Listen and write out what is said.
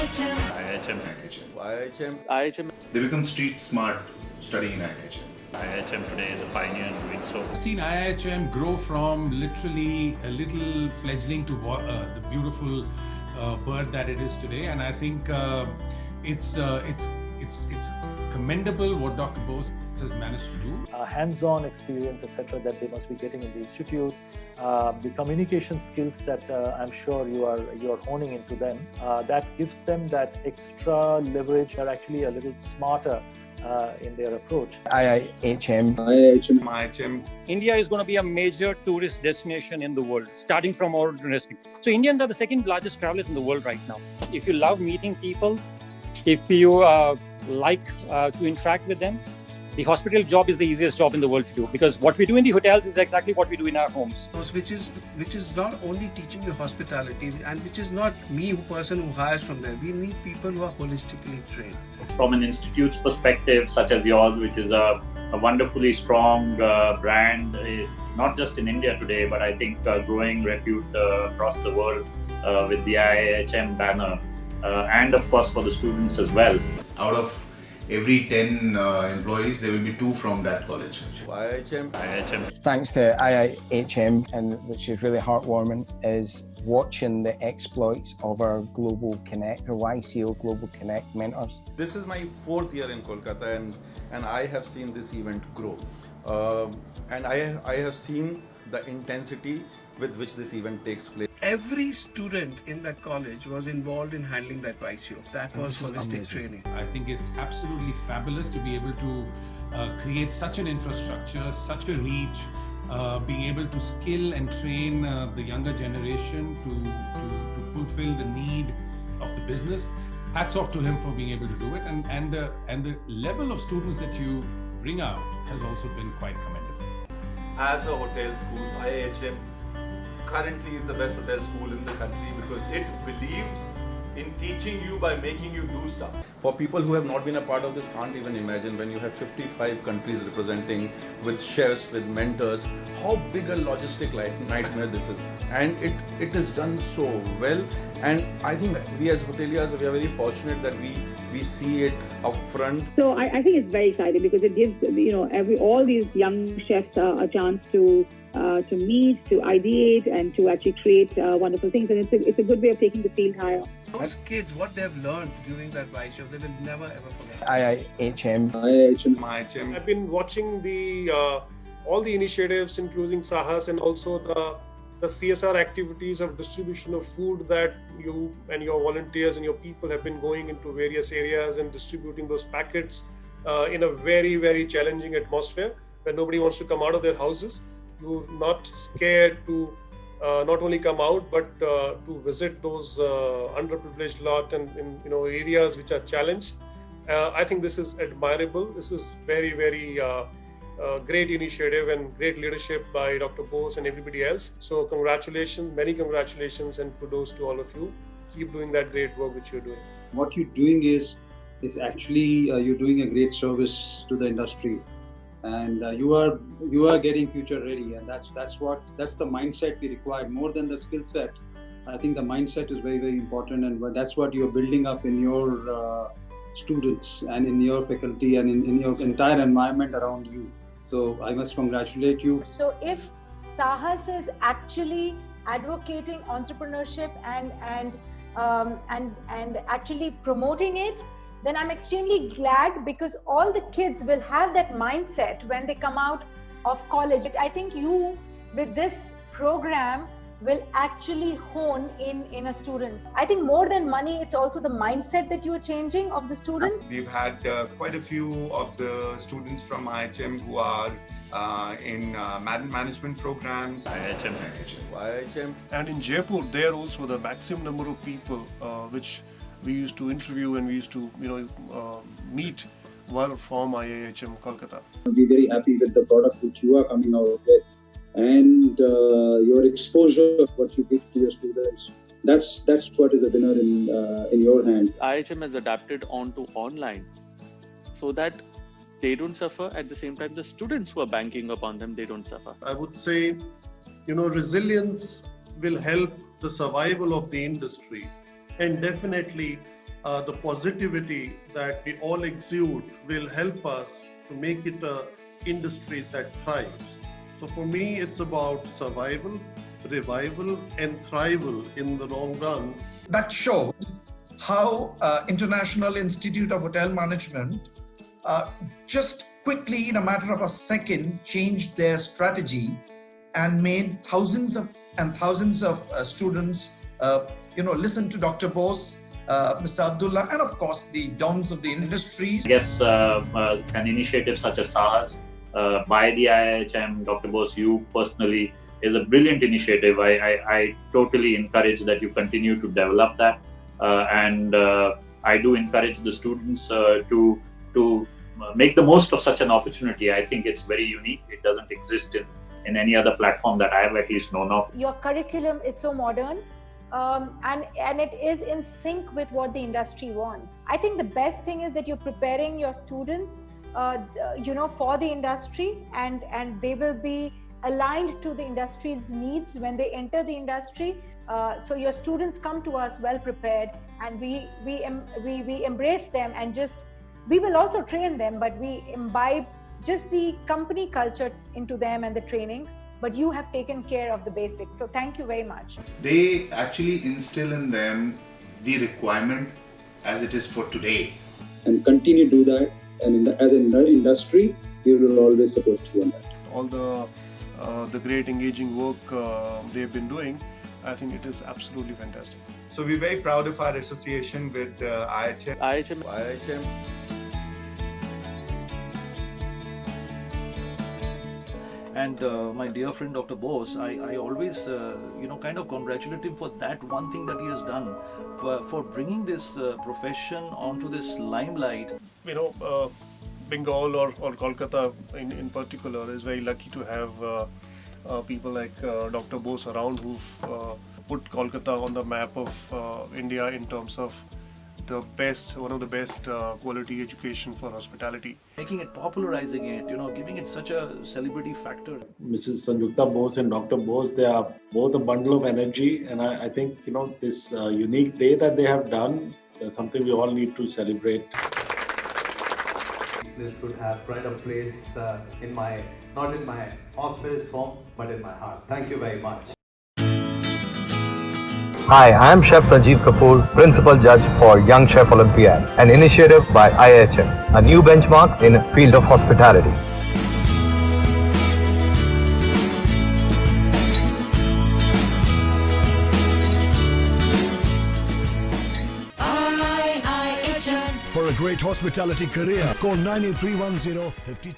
IHM. IHM. They become street smart studying in IHM. IHM today is a pioneer in doing so. I've seen IHM grow from literally a little fledgling to the beautiful bird that it is today, and I think it's commendable what Dr. Bose has managed to do. Hands-on experience, etc., that they must be getting in the institute, the communication skills that I'm sure you are honing into them, that gives them that extra leverage. Are actually a little smarter in their approach. IHM. India is going to be a major tourist destination in the world, starting from our university. So Indians are the second largest travelers in the world right now. If you love meeting people, if you like to interact with them, the hospital job is the easiest job in the world to do, because what we do in the hotels is exactly what we do in our homes. Which is not only teaching you hospitality, and which is not me, person who hires from there. We need people who are holistically trained. From an institute's perspective, such as yours, which is a wonderfully strong brand, not just in India today, but I think growing repute across the world with the IHM banner, and of course for the students as well. Out of every 10 employees, there will be 2 from that college. IHM. Thanks to IIHM, and which is really heartwarming, is watching the exploits of our Global Connect, or YCO Global Connect mentors. This is my 4th year in Kolkata, and I have seen this event grow. And I have seen the intensity with which this event takes place. Every student in that college was involved in handling that YCO. That was holistic training. I think it's absolutely fabulous to be able to create such an infrastructure, such a reach, being able to skill and train the younger generation to fulfill the need of the business. Hats off to him for being able to do it, and the level of students that you bring out has also been quite commendable. As a hotel school, IHM currently is the best hotel school in the country because it believes in teaching you by making you do stuff. For people who have not been a part of this, can't even imagine when you have 55 countries representing, with chefs, with mentors, how big a logistic nightmare this is. And it is done so well. And I think we as hoteliers, we are very fortunate that we see it up front. So I think it's very exciting because it gives all these young chefs a chance to meet, to ideate, and to actually create wonderful things. And it's a good way of taking the field higher. Those kids, what they've learned during that YCO, they will never ever forget. IIHM. I've been watching all the initiatives, including Sahas, and also the CSR activities of distribution of food that you and your volunteers and your people have been going into various areas and distributing those packets in a very, very challenging atmosphere where nobody wants to come out of their houses. You're not scared to not only come out, but to visit those underprivileged lot and in areas which are challenged. I think this is admirable. This is very, very great initiative and great leadership by Dr. Bose and everybody else. So congratulations, many congratulations, and kudos to all of you. Keep doing that great work which you're doing. What you're doing is actually you're doing a great service to the industry, and you are getting future ready, and that's the mindset we require more than the skill set. I think the mindset is very, very important, and that's what you're building up in your students and in your faculty and in your entire environment around you. So I must congratulate you. So if Sahas is actually advocating entrepreneurship and actually promoting it, then I'm extremely glad, because all the kids will have that mindset when they come out of college. I think you, with this program, will actually hone in a student. I think more than money, it's also the mindset that you are changing of the students. We've had quite a few of the students from IHM who are in management programs. IHM. And in Jaipur, there also the maximum number of people which we used to interview and we used to meet were from IIHM Kolkata. I'll be very happy with the product which you are coming out with, and your exposure, what you give to your students. That's what is a winner in your hand. IIHM has adapted onto online so that they don't suffer. At the same time, the students who are banking upon them, they don't suffer. I would say, resilience will help the survival of the industry. and definitely the positivity that we all exude will help us to make it an industry that thrives. So for me, it's about survival, revival, and thrival in the long run. That showed how International Institute of Hotel Management just quickly, in a matter of a second, changed their strategy and made thousands of students, listen to Dr. Bose, Mr. Abdullah, and of course the dons of the industries. I guess an initiative such as SAHAS by the IIHM, Dr. Bose, you personally, is a brilliant initiative. I totally encourage that you continue to develop that, and I do encourage the students to make the most of such an opportunity. I think it's very unique. It doesn't exist in any other platform that I have at least known of. Your curriculum is so modern, and it is in sync with what the industry wants. I think the best thing is that you're preparing your students, for the industry, and they will be aligned to the industry's needs when they enter the industry. So your students come to us well prepared, and we embrace them, and we will also train them, but we imbibe just the company culture into them and the trainings. But you have taken care of the basics. So thank you very much. They actually instill in them the requirement as it is for today. And continue to do that. And as an industry, we will always support you on that. All the great engaging work they've been doing, I think it is absolutely fantastic. So we're very proud of our association with IIHM. And my dear friend Dr. Bose, I always kind of congratulate him for that one thing that he has done for bringing this profession onto this limelight. Bengal or Kolkata in particular is very lucky to have people like Dr. Bose around who've put Kolkata on the map of India in terms of one of the best quality education for hospitality. Making it, popularizing it, giving it such a celebrity factor. Mrs. Sanjukta Bose and Dr. Bose, they are both a bundle of energy, and I think this unique day that they have done is something we all need to celebrate. This could have pride of place not in my office, home, but in my heart. Thank you very much. Hi, I am Chef Sanjeev Kapoor, Principal Judge for Young Chef Olympiad, an initiative by IIHM, a new benchmark in the field of hospitality. For a great hospitality career, call 9310 50,000.